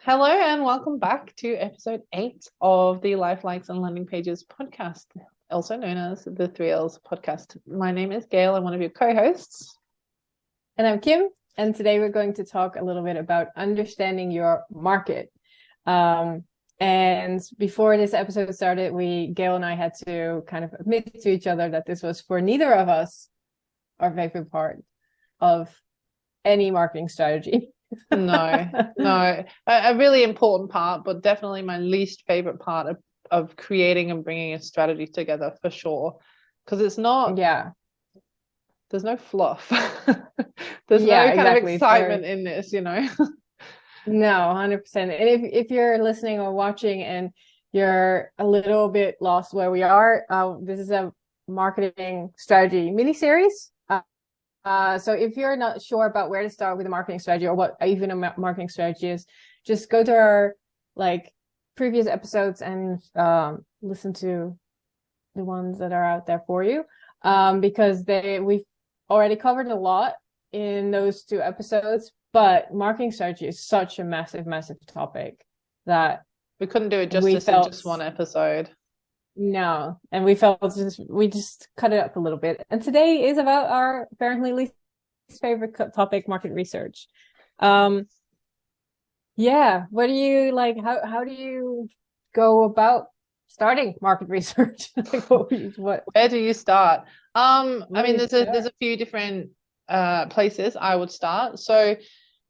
Hello and welcome back to episode 8 of the Life Likes and Landing Pages podcast, also known as the 3Ls podcast. My name is Gayle. I'm one of your co-hosts. And I'm Kim, and today we're going to talk a little bit about understanding your market. And before this episode started, Gayle and I had to kind of admit to each other that this was for neither of us our favorite part of any marketing strategy. No, a really important part, but definitely my least favorite part of creating and bringing a strategy together for sure. Because it's not, Yeah. there's no fluff. There's Yeah, no kind of exactly. excitement in this, you know? No, 100%. And if you're listening or watching and you're a little bit lost where we are, this is a marketing strategy mini-series. So if you're not sure about where to start with a marketing strategy or what even a marketing strategy is, just go to our previous episodes and listen to the ones that are out there for you. Because we've already covered a lot in those 2 episodes, but marketing strategy is such a massive, massive topic that we couldn't do it justice in just one episode. No, and we just cut it up a little bit. And today is about our apparently least favorite topic, market research. Yeah, what do you like? How do you go about starting market research? Where do you start? I mean, there's a few different places I would start. So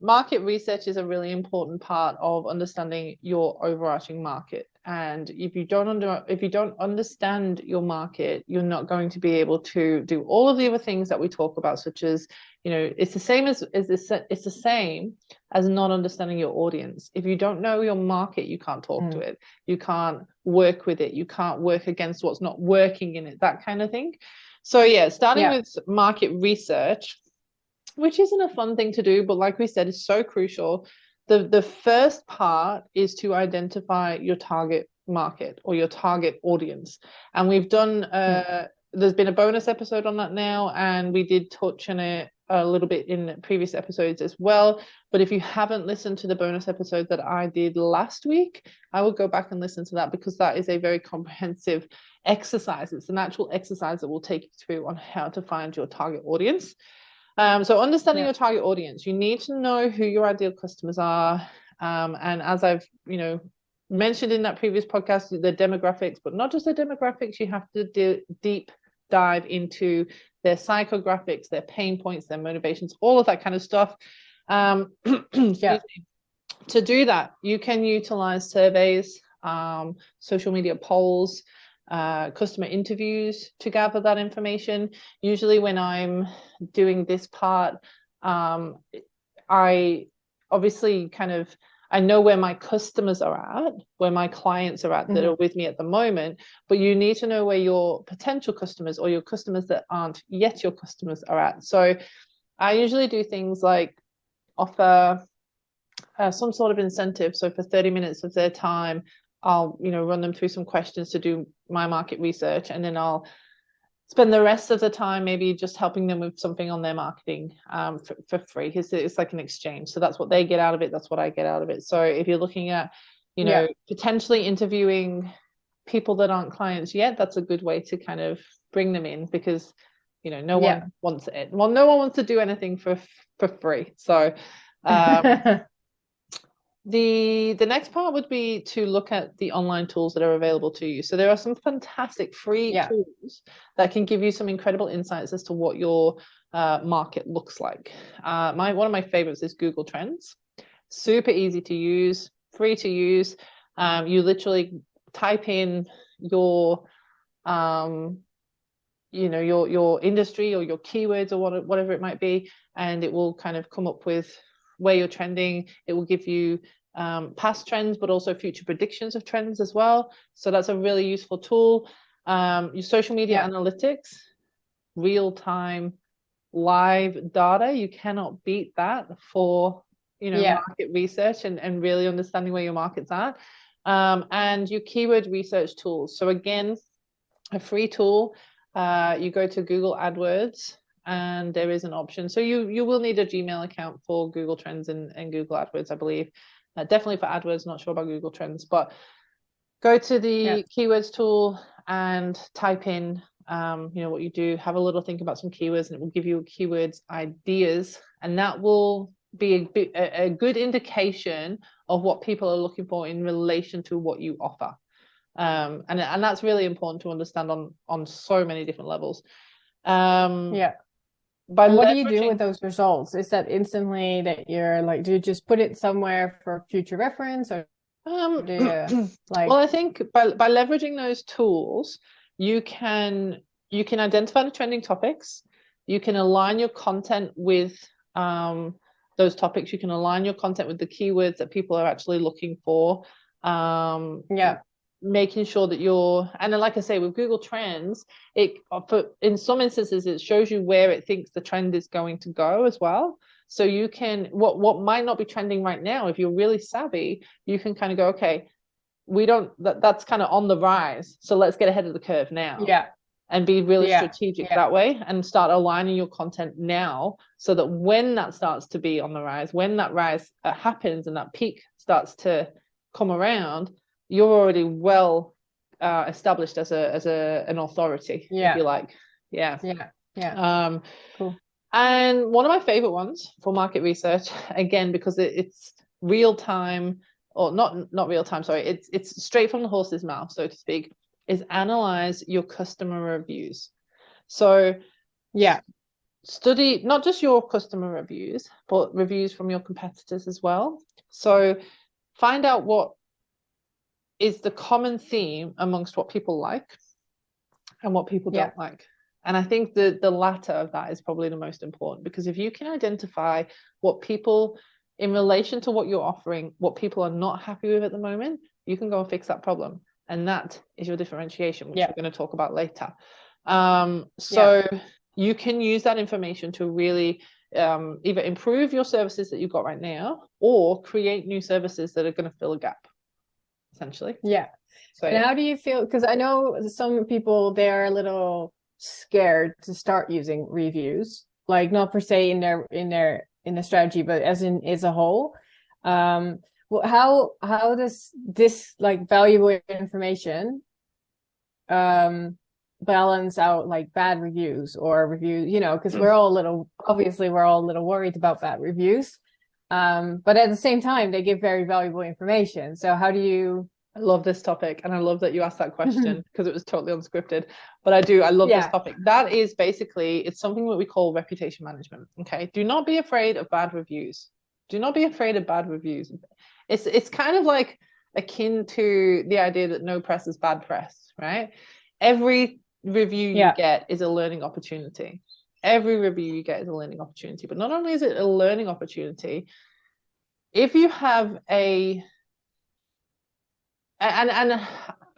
market research is a really important part of understanding your overarching market. And if you don't understand your market, you're not going to be able to do all of the other things that we talk about, such as, it's the same it's the same as not understanding your audience. If you don't know your market, you can't talk to it. You can't work with it. You can't work against what's not working in it, that kind of thing. So yeah, starting with market research, which isn't a fun thing to do, but like we said, is so crucial. The first part is to identify your target market or your target audience. And we've done, there's been a bonus episode on that now, and we did touch on it a little bit in previous episodes as well. But if you haven't listened to the bonus episode that I did last week, I will go back and listen to that, because that is a very comprehensive exercise. It's an actual exercise that will take you through on how to find your target audience. So understanding your target audience, you need to know who your ideal customers are. And as I've, mentioned in that previous podcast, the demographics, but not just the demographics, you have to deep dive into their psychographics, their pain points, their motivations, all of that kind of stuff. Excuse me. To do that, you can utilize surveys, social media polls, customer interviews to gather that information. Usually when I'm doing this part, I obviously I know where my customers are at, where my clients are at that are with me at the moment, but you need to know where your potential customers or your customers that aren't yet your customers are at. So I usually do things like offer some sort of incentive. So for 30 minutes of their time, I'll run them through some questions to do my market research, and then I'll spend the rest of the time maybe just helping them with something on their marketing for free. It's like an exchange. So that's what they get out of it. That's what I get out of it. So if you're looking at potentially interviewing people that aren't clients yet, that's a good way to kind of bring them in, because no one wants it. Well, no one wants to do anything for free. So the next part would be to look at the online tools that are available to you. So there are some fantastic free tools that can give you some incredible insights as to what your market looks like. One of my favorites is Google Trends. Super easy to use, free to use. You literally type in your your industry or your keywords or whatever it might be, and it will kind of come up with where you're trending. It will give you past trends, but also future predictions of trends as well. So that's a really useful tool. Your social media analytics, real-time live data, you cannot beat that for market research and really understanding where your market's at. And your keyword research tools. So again, a free tool. You go to Google AdWords, and there is an option. So you will need a Gmail account for Google Trends and Google AdWords, I believe. Definitely for AdWords, not sure about Google Trends, but go to the keywords tool and type in what you do, have a little think about some keywords, and it will give you keywords ideas, and that will be a good indication of what people are looking for in relation to what you offer. And that's really important to understand on so many different levels. And what do you do with those results? Is that instantly that you're like, do you just put it somewhere for future reference, or do you well, I think by leveraging those tools, you can identify the trending topics, you can align your content with those topics, you can align your content with the keywords that people are actually looking for. Making sure that and then, like I say, with Google Trends, in some instances it shows you where it thinks the trend is going to go as well. So you can, what might not be trending right now, if you're really savvy, you can kind of go, okay, that's kind of on the rise, so let's get ahead of the curve now. And be really strategic that way, and start aligning your content now, so that when that starts to be on the rise, when that rise happens and that peak starts to come around, you're already well established as an authority, if you like. Cool. And one of my favorite ones for market research, again, because it's real time, or not real time, sorry, it's straight from the horse's mouth, so to speak, is analyze your customer reviews. So study not just your customer reviews, but reviews from your competitors as well. So find out what is the common theme amongst what people like and what people don't like. And I think the latter of that is probably the most important, because if you can identify what people, in relation to what you're offering, what people are not happy with at the moment, you can go and fix that problem. And that is your differentiation, which we're going to talk about later. You can use that information to really either improve your services that you've got right now, or create new services that are going to fill a gap, essentially. So, and how do you feel? Because I know some people, they're a little scared to start using reviews, like not per se in their strategy, but as a whole. Well, how does this like valuable information balance out like bad reviews or reviews? Because we're all a little worried about bad reviews, but at the same time they give very valuable information. So how do you? I love this topic, and I love that you asked that question, because it was totally unscripted, but I love this topic. That is basically, it's something that we call reputation management. Okay, do not be afraid of bad reviews. Do not be afraid of bad reviews. It's kind of like akin to the idea that no press is bad press, right? Every review you get is a learning opportunity. Every review you get is a learning opportunity. But not only is it a learning opportunity, if you have and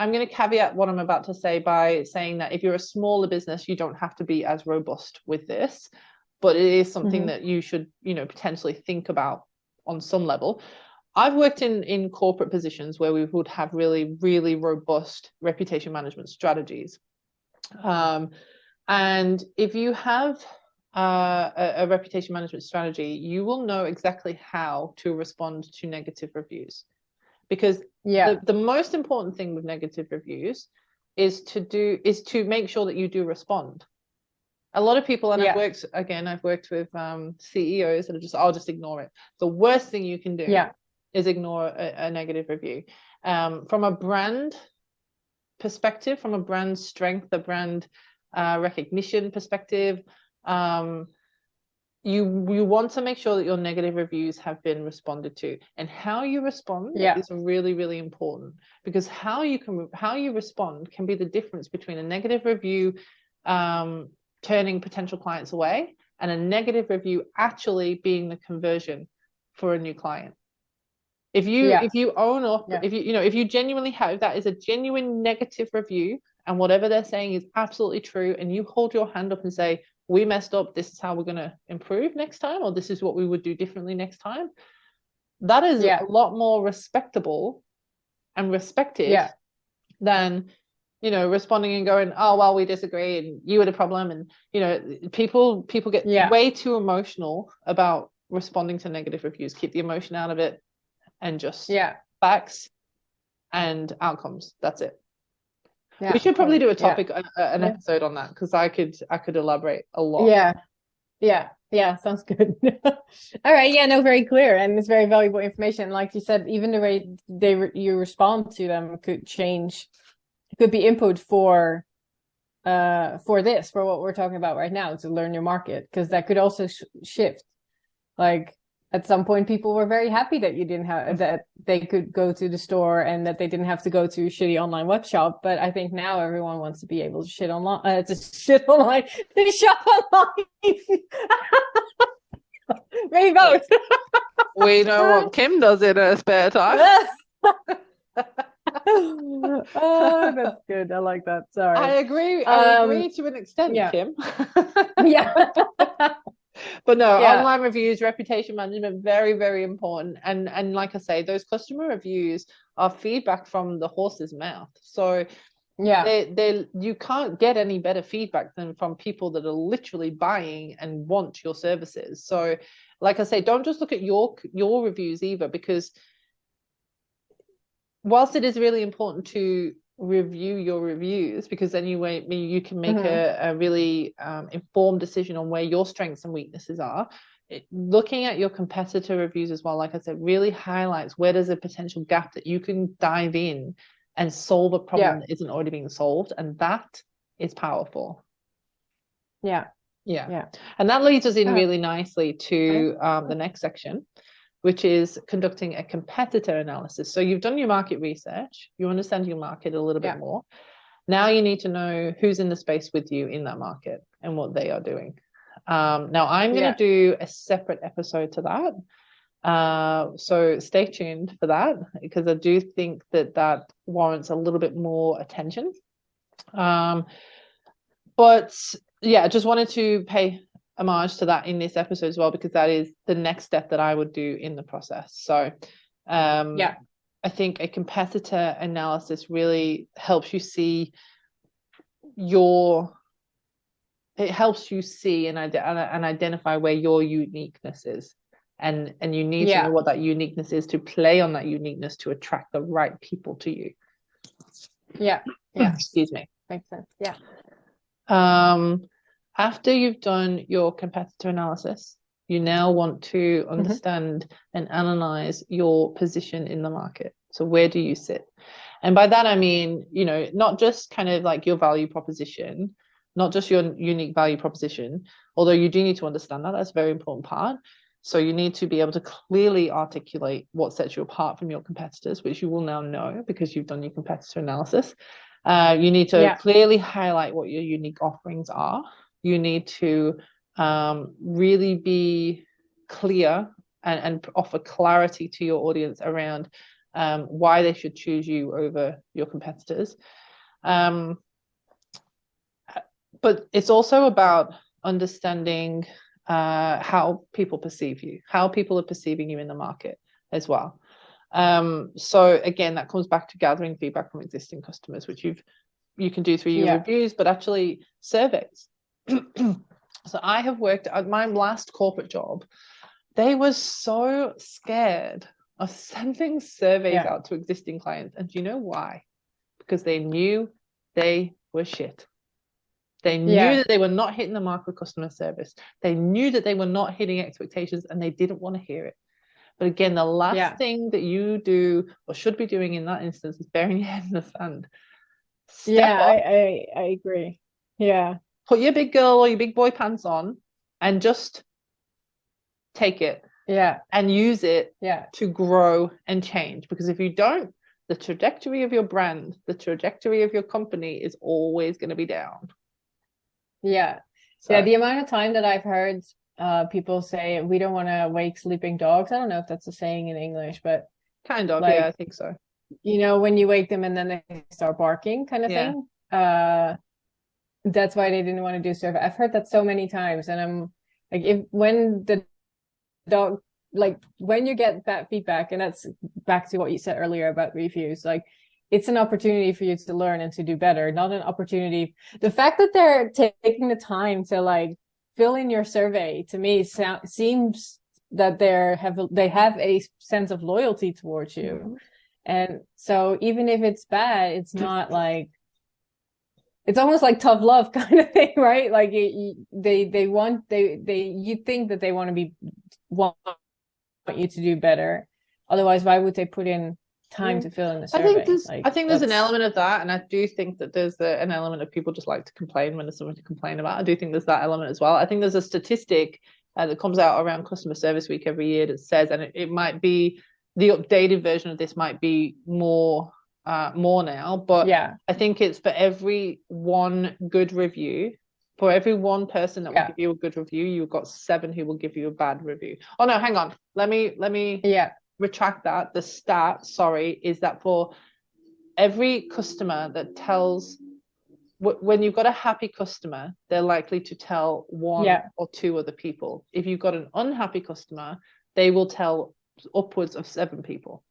I'm going to caveat what I'm about to say by saying that if you're a smaller business, you don't have to be as robust with this, but it is something that you should, potentially think about on some level. I've worked in corporate positions where we would have really, really robust reputation management strategies. And if you have a reputation management strategy, you will know exactly how to respond to negative reviews. Because the most important thing with negative reviews is to make sure that you do respond. A lot of people, and I've worked with CEOs that are just, I'll just ignore it. The worst thing you can do is ignore a negative review. From a brand perspective, from a brand strength, a brand recognition perspective, you want to make sure that your negative reviews have been responded to, and how you respond is really, really important, because how you respond can be the difference between a negative review turning potential clients away, and a negative review actually being the conversion for a new client. If you own up, if you genuinely have, that is a genuine negative review, and whatever they're saying is absolutely true, and you hold your hand up and say, we messed up, this is how we're going to improve next time, or this is what we would do differently next time, that is a lot more respectable and respected than responding and going, oh well, we disagree and you had a problem. And people get way too emotional about responding to negative reviews. Keep the emotion out of it, and just facts and outcomes. That's it. We should probably do a topic, an episode on that, because I could elaborate a lot. Yeah, sounds good. All right, no, very clear, and it's very valuable information. Like you said, even the way you respond to them could change, could be input for what we're talking about right now, to learn your market, because that could also shift. Like at some point, people were very happy that you didn't have that they could go to the store and that they didn't have to go to a shitty online web shop. But I think now everyone wants to be able to shit online, to shop online. Maybe both. We know what Kim does in her spare time. Oh, that's good. I like that. Sorry. I agree to an extent, Kim. But no, online reviews, reputation management, very, very important. And like I say, those customer reviews are feedback from the horse's mouth. So you can't get any better feedback than from people that are literally buying and want your services. So like I say, don't just look at your reviews either, because whilst it is really important to review your reviews, because then you can make a really informed decision on where your strengths and weaknesses are. Looking at your competitor reviews as well, like I said, really highlights where there's a potential gap that you can dive in and solve a problem that isn't already being solved, and that is powerful. And that leads us in really nicely to the next section, which is conducting a competitor analysis. So you've done your market research, you understand your market a little bit more. Now you need to know who's in the space with you in that market and what they are doing. Now I'm going to do a separate episode to that. So stay tuned for that, because I do think that warrants a little bit more attention. But I just wanted to pay homage to that in this episode as well, because that is the next step that I would do in the process. So I think a competitor analysis really helps you see and identify where your uniqueness is, and you need to know what that uniqueness is to play on that uniqueness to attract the right people to you. Excuse me. Makes sense. After you've done your competitor analysis, you now want to understand and analyze your position in the market. So where do you sit? And by that, I mean, not just kind of like your value proposition, not just your unique value proposition, although you do need to understand that. That's a very important part. So you need to be able to clearly articulate what sets you apart from your competitors, which you will now know because you've done your competitor analysis. You need to clearly highlight what your unique offerings are. You need to really be clear and offer clarity to your audience around why they should choose you over your competitors. But it's also about understanding how people perceive you, how people are perceiving you in the market as well. So again, that comes back to gathering feedback from existing customers, which you can do through your reviews, but actually surveys. So I have worked at my last corporate job. They were so scared of sending surveys out to existing clients. And do you know why? Because they knew they were shit. They knew that they were not hitting the mark with customer service. They knew that they were not hitting expectations, and they didn't want to hear it. But again, the last thing that you do or should be doing in that instance is burying your head in the sand. I agree. Put your big girl or your big boy pants on and just take it and use it to grow and change. Because if you don't, the trajectory of your brand, the trajectory of your company is always going to be down. The amount of time that I've heard people say, we don't want to wake sleeping dogs. I don't know if that's a saying in English, but kind of, I think so. When you wake them and then they start barking kind of thing. That's why they didn't want to do survey. I've heard that so many times, and I'm like, when the dog, like when you get that feedback, and that's back to what you said earlier about reviews, like it's an opportunity for you to learn and to do better, not an opportunity. The fact that they're taking the time to like fill in your survey, to me seems that they have a sense of loyalty towards you. And so even if it's bad, it's not like, it's almost like tough love kind of thing, right? Like you think that they want you to do better. Otherwise, why would they put in time to fill in the survey? I think there's an element of that, and I do think that there's an element of people just like to complain when there's something to complain about. I do think there's that element as well. I think there's a statistic that comes out around Customer Service Week every year that says, and it might be the updated version of this might be more now, but I think it's for every one good review, for every one person that will give you a good review, you've got 7 who will give you a bad review. Oh no, hang on. Let me retract that. The stat, sorry, is that for every customer that tells, when you've got a happy customer, they're likely to tell 1 or 2 other people. If you've got an unhappy customer, they will tell upwards of 7 people.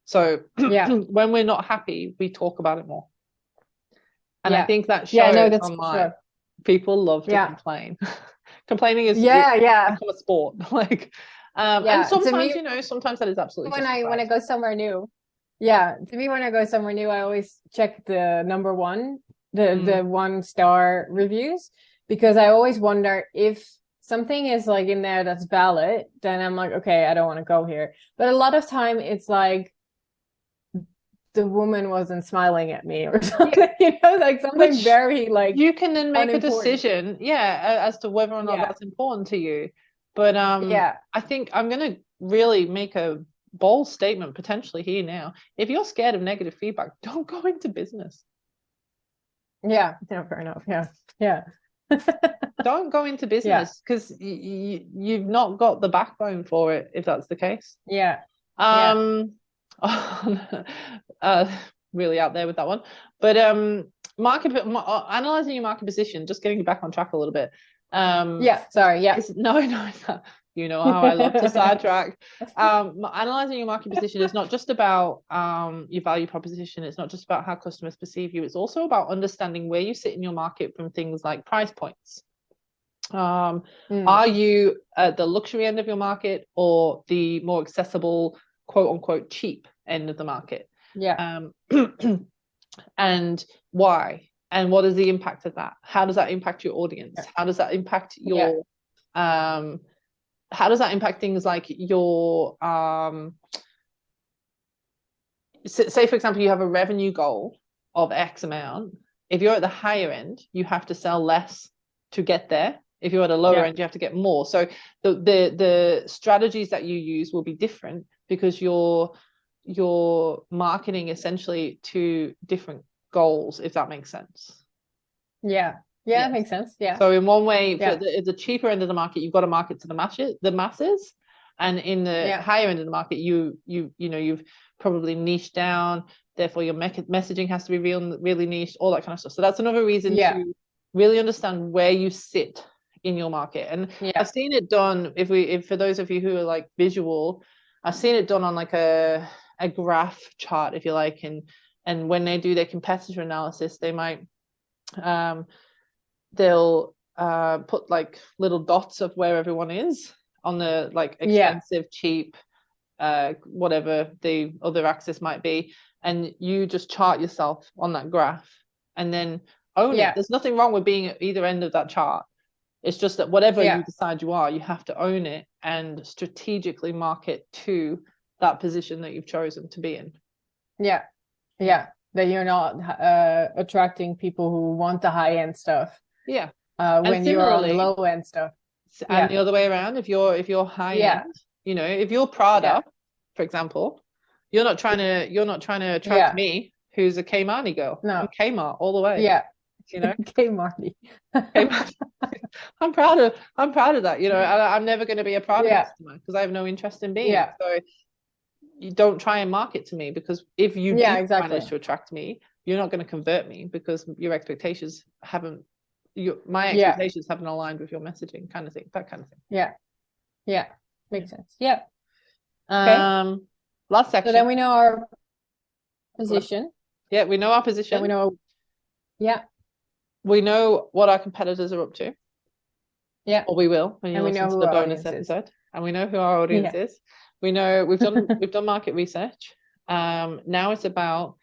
So when we're not happy, we talk about it more. And I think that shows online. Sure. People love to complain. Complaining is become a sport. Like, and sometimes, sometimes that is absolutely when I go somewhere new. Yeah, to me, when I go somewhere new, I always check the number 1, the 1-star reviews, because I always wonder if something is like in there that's valid, then I'm like, okay, I don't want to go here. But a lot of time it's like the woman wasn't smiling at me or something, like something very like, you can then make a decision, as to whether or not that's important to you. But I think I'm going to really make a bold statement potentially here now. If you're scared of negative feedback, don't go into business. Yeah, fair enough. Yeah. Don't go into business because you've not got the backbone for it, if that's the case. Really out there with that one. But analyzing your market position, just getting you back on track a little bit. No, you know how I love to sidetrack. Analyzing your market position is not just about your value proposition. It's not just about how customers perceive you. It's also about understanding where you sit in your market from things like price points. Are you at the luxury end of your market or the more accessible, quote unquote, cheap end of the market? And why? And what is the impact of that? How does that impact your audience? How does that impact your how does that impact things like your say, for example, you have a revenue goal of X amount. If you're at the higher end, you have to sell less to get there. If you're at a lower end, you have to get more. So the strategies that you use will be different because you're marketing essentially to different goals, if that makes sense. It makes sense. So in one way, for the cheaper end of the market, you've got to market to the masses, and in the higher end of the market, you've probably niched down. Therefore, your messaging has to be really niche, all that kind of stuff. So that's another reason to really understand where you sit in your market. And I've seen it done. If for those of you who are like visual, I've seen it done on like a graph chart, if you like, and when they do their competitor analysis, they might they'll put like little dots of where everyone is on the like expensive, cheap, whatever the other axis might be, and you just chart yourself on that graph and then own it. There's nothing wrong with being at either end of that chart. It's just that whatever you decide you are, you have to own it and strategically market to that position that you've chosen to be in. That you're not attracting people who want the high end stuff. When you're on the low end stuff. And the other way around, if you're high end, if you're Prada, for example, you're not trying to attract me, who's a Kmart girl. No, I'm Kmart all the way. Kmart. I'm proud of that. I'm never going to be a Prada customer because I have no interest in being. So you don't try and market to me, because if you do manage to attract me, you're not going to convert me because your expectations haven't aligned with your messaging, kind of thing, that kind of thing. Makes sense. Okay. Last section. So then we know our position. We know our position. We know we know what our competitors are up to. Or we will when you listen to the bonus episode. and we know who our audience is. We know we've done market research. Now it's about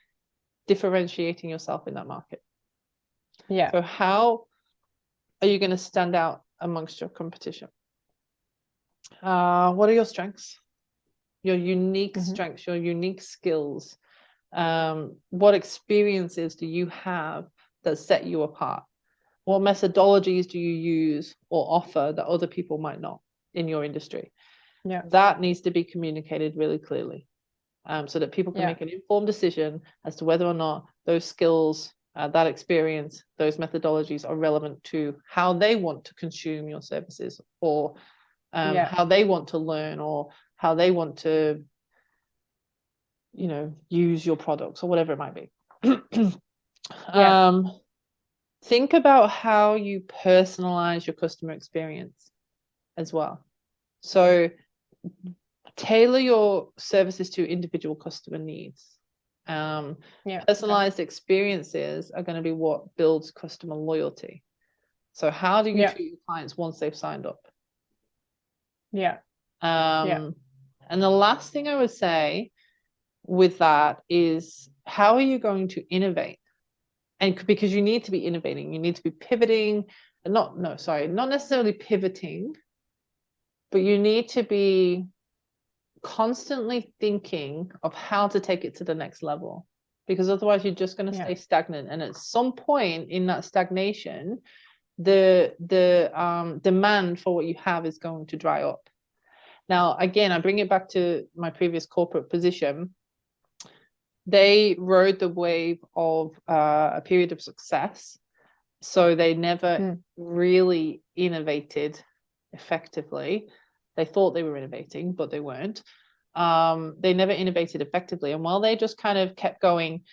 differentiating yourself in that market. Yeah. So how are you going to stand out amongst your competition? What are your strengths? Your unique strengths, your unique skills. What experiences do you have that set you apart? What methodologies do you use or offer that other people might not in your industry? Yeah. That needs to be communicated really clearly, so that people can make an informed decision as to whether or not those skills, that experience, those methodologies are relevant to how they want to consume your services, or how they want to learn, or how they want to, use your products, or whatever it might be. Think about how you personalize your customer experience as well. So tailor your services to individual customer needs. Personalized experiences are going to be what builds customer loyalty. So how do you treat your clients once they've signed up? And the last thing I would say with that is, how are you going to innovate? And because you need to be innovating, you need to be pivoting, not necessarily pivoting, but you need to be constantly thinking of how to take it to the next level, because otherwise you're just going to stay stagnant. And at some point in that stagnation, the demand for what you have is going to dry up. Now, again, I bring it back to my previous corporate position. They rode the wave of a period of success, so they never really innovated effectively. They thought they were innovating, but they weren't. They never innovated effectively, and while they just kind of kept going,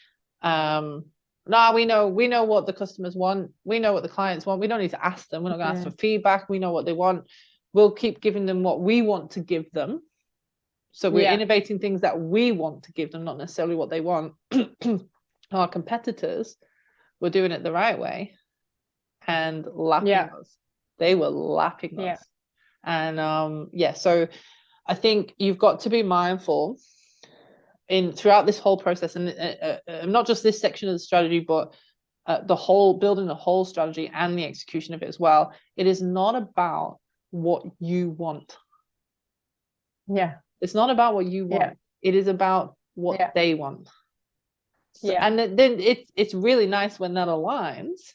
we know what the customers want, we know what the clients want, we don't need to ask them, we're not going to ask for feedback, we know what they want, we'll keep giving them what we want to give them. So we're innovating things that we want to give them, not necessarily what they want. Our competitors were doing it the right way and lapping us. They were lapping us. And so I think you've got to be mindful throughout this whole process, and not just this section of the strategy, but building the whole strategy and the execution of it as well. It is not about what you want. It's not about what you want. It is about what they want. So, and then it's really nice when that aligns,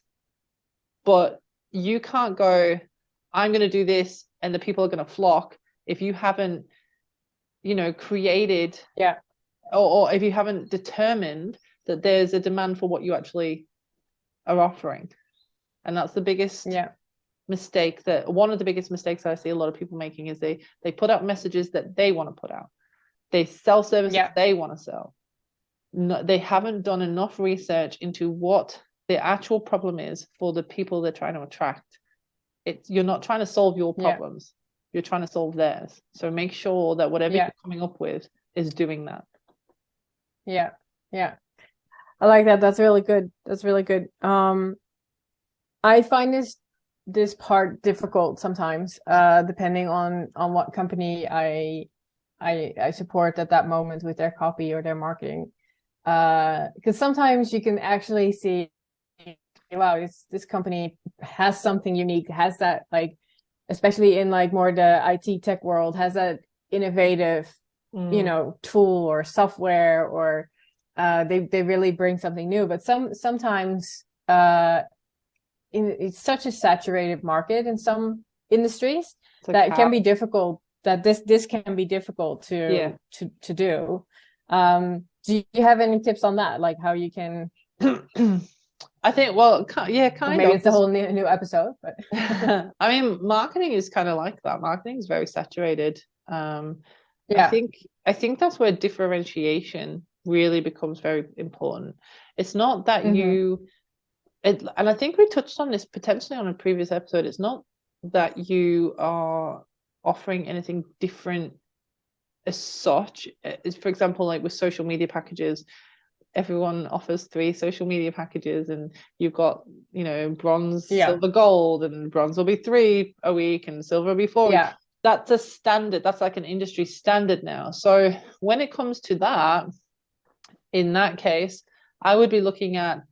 but you can't go, I'm going to do this and the people are going to flock, if you haven't, created or if you haven't determined that there's a demand for what you actually are offering. And that's the biggest mistake, one of the biggest mistakes I see a lot of people making, is they put out messages that they want to put out. They sell services they want to sell. No, they haven't done enough research into what the actual problem is for the people they're trying to attract. You're not trying to solve your problems. You're trying to solve theirs. So make sure that whatever you're coming up with is doing that. I like that. That's really good. I find this part difficult sometimes, depending on what company I support at that moment with their copy or their marketing. Because sometimes you can actually see, wow, this company has something unique, has that, like, especially in like more the IT tech world, has that innovative, tool or software, or they really bring something new. But sometimes it's such a saturated market in some industries that it can be difficult. That this can be difficult to do. Do you have any tips on that? Like how you can? I think, well, kind maybe of. It's a whole new episode, but I mean, marketing is kind of like that. Marketing is very saturated. I think that's where differentiation really becomes very important. It's not that and I think we touched on this potentially on a previous episode. It's not that you are offering anything different as such. For example, like with social media packages, everyone offers 3 social media packages, and you've got, bronze, silver, gold, and bronze will be 3 a week and silver will be 4 a week. that's a standard. That's like an industry standard now. So when it comes to that, in that case, I would be looking at,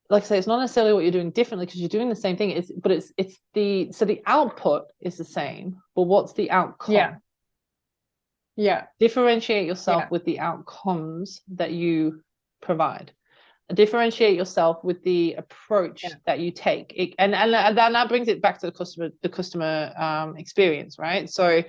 like I say, it's not necessarily what you're doing differently because you're doing the same thing. So the output is the same, but what's the outcome? Yeah. Yeah. Differentiate yourself Yeah. with the outcomes that you provide. Differentiate yourself with the approach that you take. And that brings it back to the customer experience, right? So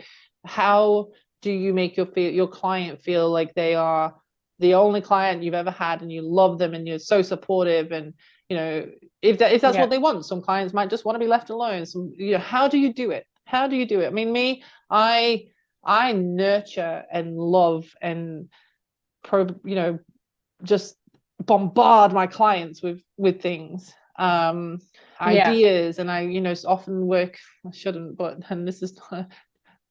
how do you make your client feel like they are the only client you've ever had, and you love them and you're so supportive? And if that's what they want. Some clients might just want to be left alone. How do you do it? I mean, I nurture and love and just bombard my clients with things, ideas. And I often work, I shouldn't, but, and this is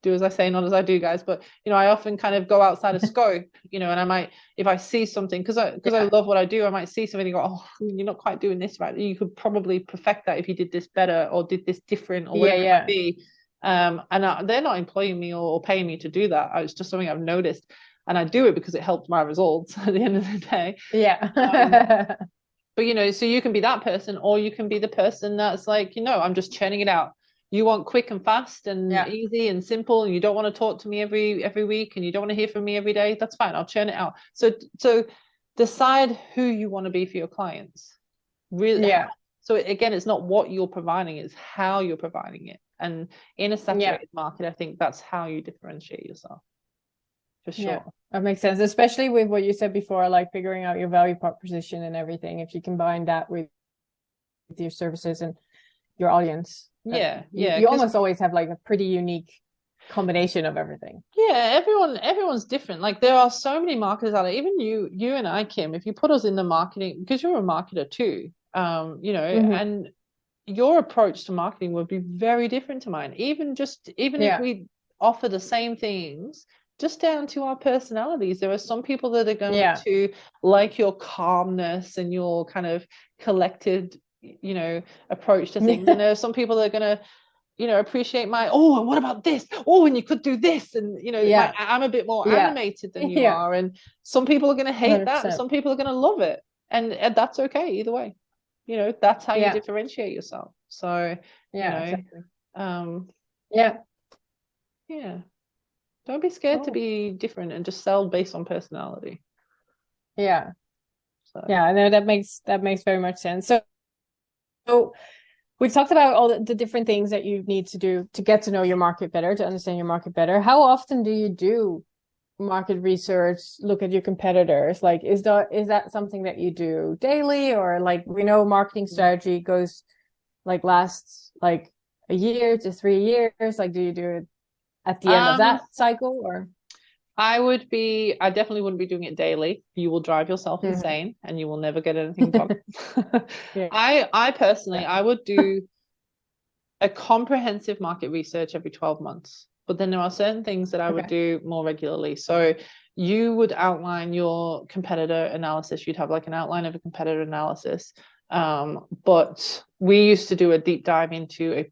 do as I say, not as I do, guys, but I often kind of go outside of scope, and I might, if I see something, because I love what I do, I might see something and go, oh, you're not quite doing this right, you could probably perfect that if you did this better or did this different or whatever it might be. They're not employing me or paying me to do that. It's just something I've noticed, and I do it because it helps my results at the end of the day. But so you can be that person, or you can be the person that's like, I'm just churning it out. You want quick and fast and easy and simple, and you don't want to talk to me every week, and you don't want to hear from me every day. That's fine. I'll churn it out. So decide who you want to be for your clients. Really. So again, it's not what you're providing, it's how you're providing it. And in a saturated market, I think that's how you differentiate yourself. For sure. Yeah, that makes sense, especially with what you said before, like figuring out your value proposition and everything. If you combine that with your services and your audience, you almost always have like a pretty unique combination of everything. Everyone's different. Like, there are so many marketers out there. Even you and I, Kim, if you put us in the marketing, because you're a marketer too, and your approach to marketing would be very different to mine. Even if we offer the same things, just down to our personalities. There are some people that are going to like your calmness and your kind of collected, approach to things. And there are some people that are going to, appreciate my, and what about this? Oh, and you could do this. And, I'm a bit more animated than you are. And some people are going to hate 100%. That. And some people are going to love it. And that's okay either way. That's how you differentiate yourself. So, exactly. Don't be scared to be different and just sell based on personality. I know that makes very much sense. So we've talked about all the different things that you need to do to get to know your market better, to understand your market better. How often do you do market research, look at your competitors? Like, is that something that you do daily, or like, we know marketing strategy goes lasts like a year to 3 years. Like, do you do it at the end of that cycle, or? I definitely wouldn't be doing it daily. You will drive yourself insane and you will never get anything done. I personally, I would do a comprehensive market research every 12 months. But then there are certain things that I would do more regularly. So you would outline your competitor analysis. You'd have like an outline of a competitor analysis. But we used to do a deep dive into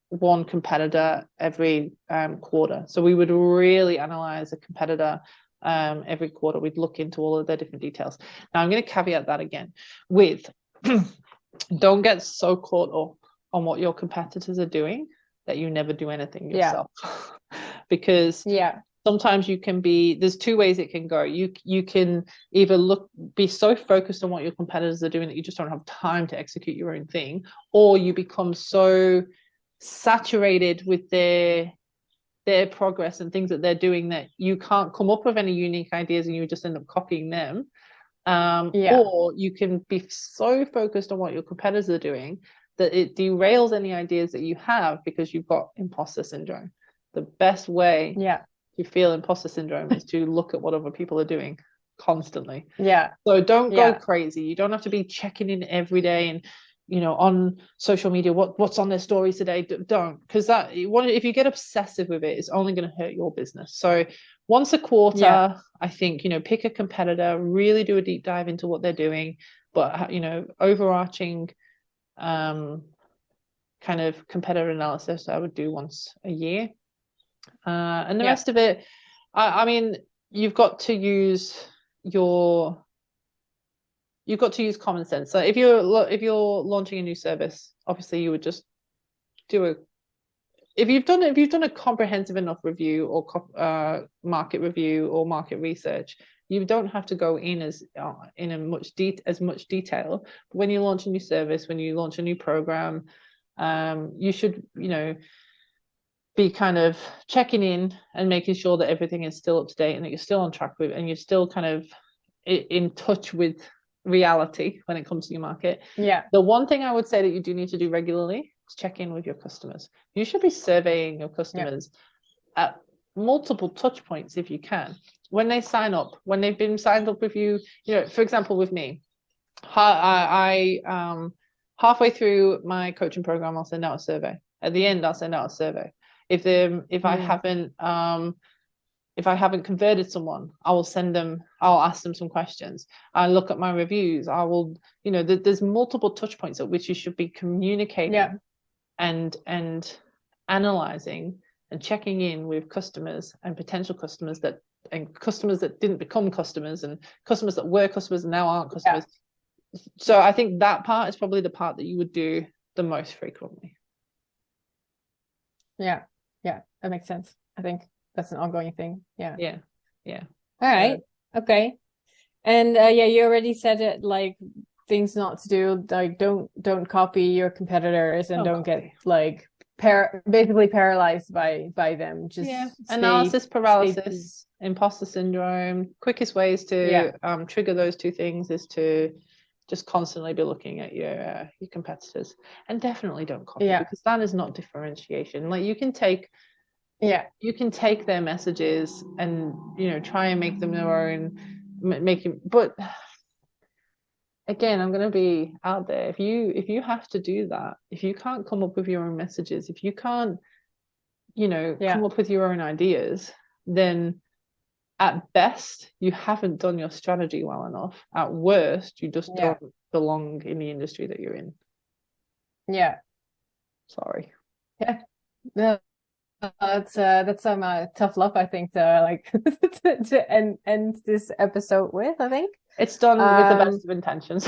one competitor every quarter. So we would really analyze a competitor every quarter. We'd look into all of their different details. Now, I'm going to caveat that again with don't get so caught up on what your competitors are doing that you never do anything yourself. Because sometimes you can there's two ways it can go. You can either be so focused on what your competitors are doing that you just don't have time to execute your own thing, or you become so saturated with their progress and things that they're doing that you can't come up with any unique ideas and you just end up copying them. Or you can be so focused on what your competitors are doing that it derails any ideas that you have because you've got imposter syndrome. The best way to feel imposter syndrome is to look at what other people are doing constantly. So don't go crazy. You don't have to be checking in every day and on social media what's on their stories today. Don't, because if you get obsessive with it, it's only going to hurt your business. So once a quarter, I think, pick a competitor, really do a deep dive into what they're doing, but overarching kind of competitor analysis I would do once a year. And the rest of it, I mean, you've got to use common sense. So if you're launching a new service, obviously you would just do if you've done a comprehensive enough review or market review or market research, you don't have to go in as much detail. But when you launch a new service, when you launch a new program, you should, be kind of checking in and making sure that everything is still up to date and that you're still on track with, and you're still kind of in touch with reality when it comes to your market. Yeah. The one thing I would say that you do need to do regularly is check in with your customers. You should be surveying your customers at multiple touch points if you can. When they sign up, when they've been signed up with you, for example, with me, I halfway through my coaching program, I'll send out a survey. At the end, I'll send out a survey. If I haven't converted someone, I'll ask them some questions. I look at my reviews. There's multiple touch points at which you should be communicating and analyzing and checking in with customers and potential customers and customers that didn't become customers and customers that were customers and now aren't customers. Yeah. So I think that part is probably the part that you would do the most frequently. Yeah, that makes sense. I think that's an ongoing thing. Yeah. All right. Okay. And you already said it, like things not to do, like don't copy your competitors and don't get like basically paralyzed by them. Just analysis paralysis, imposter syndrome. Quickest ways to trigger those two things is to just constantly be looking at your competitors, and definitely don't copy because that is not differentiation. Like you can take their messages and try and make them their own, but again, I'm going to be out there. If you have to do that, if you can't come up with your own messages, if you can't come up with your own ideas, then at best, you haven't done your strategy well enough. At worst, you just don't belong in the industry that you're in. Yeah. Sorry. Yeah. No, that's some tough love, I think, to to end this episode with. I think it's done with the best of intentions.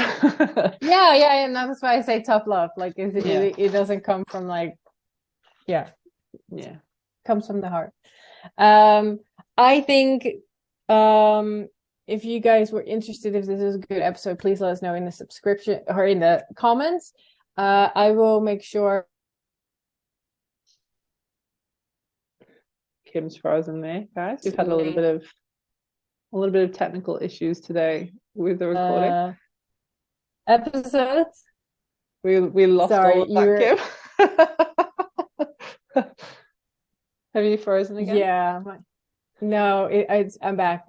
Yeah, and that's why I say tough love. Like it doesn't come from comes from the heart. I think if you guys were interested, if this is a good episode, please let us know in the subscription or in the comments. I will make sure. Kim's frozen there, guys. We've had a little bit of technical issues today with the recording episodes. We lost all of that, Kim. Have you frozen again? Yeah. No, I'm back.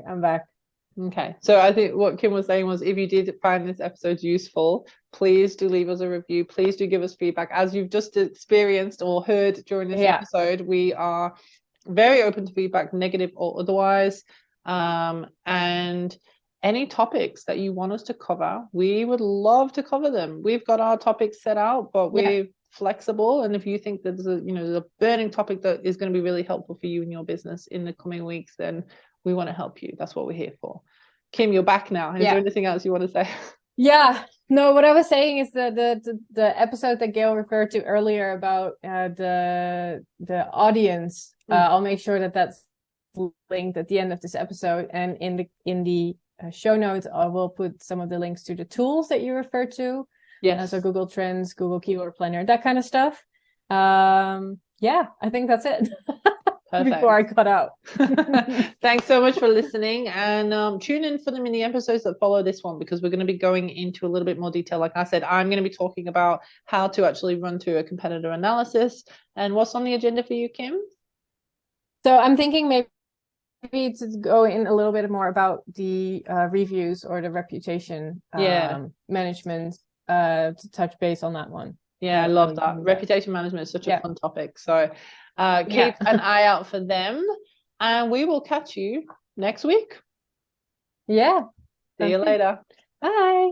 Okay. So I think what Kim was saying was, if you did find this episode useful, please do leave us a review. Please do give us feedback. As you've just experienced or heard during this episode, we are very open to feedback, negative or otherwise. And any topics that you want us to cover, we would love to cover them. We've got our topics set out, but we're flexible, and if you think that there's a burning topic that is going to be really helpful for you in your business in the coming weeks, then we want to help you. That's what we're here for. Kim, you're back now. Is there anything else you want to say? No, what I was saying is the episode that Gayle referred to earlier about the audience. I'll make sure that that's linked at the end of this episode, and in the show notes I will put some of the links to the tools that you referred to. So Google Trends, Google Keyword Planner, that kind of stuff. I think that's it. Before I cut out. Thanks so much for listening, and tune in for the mini episodes that follow this one, because we're going to be going into a little bit more detail. Like I said, I'm going to be talking about how to actually run through a competitor analysis. And what's on the agenda for you, Kim? So I'm thinking maybe to go in a little bit more about the reviews or the reputation management, to touch base on that one. I love that. Reputation management is such a fun topic. So keep an eye out for them, and we will catch you next week. See you later. Bye.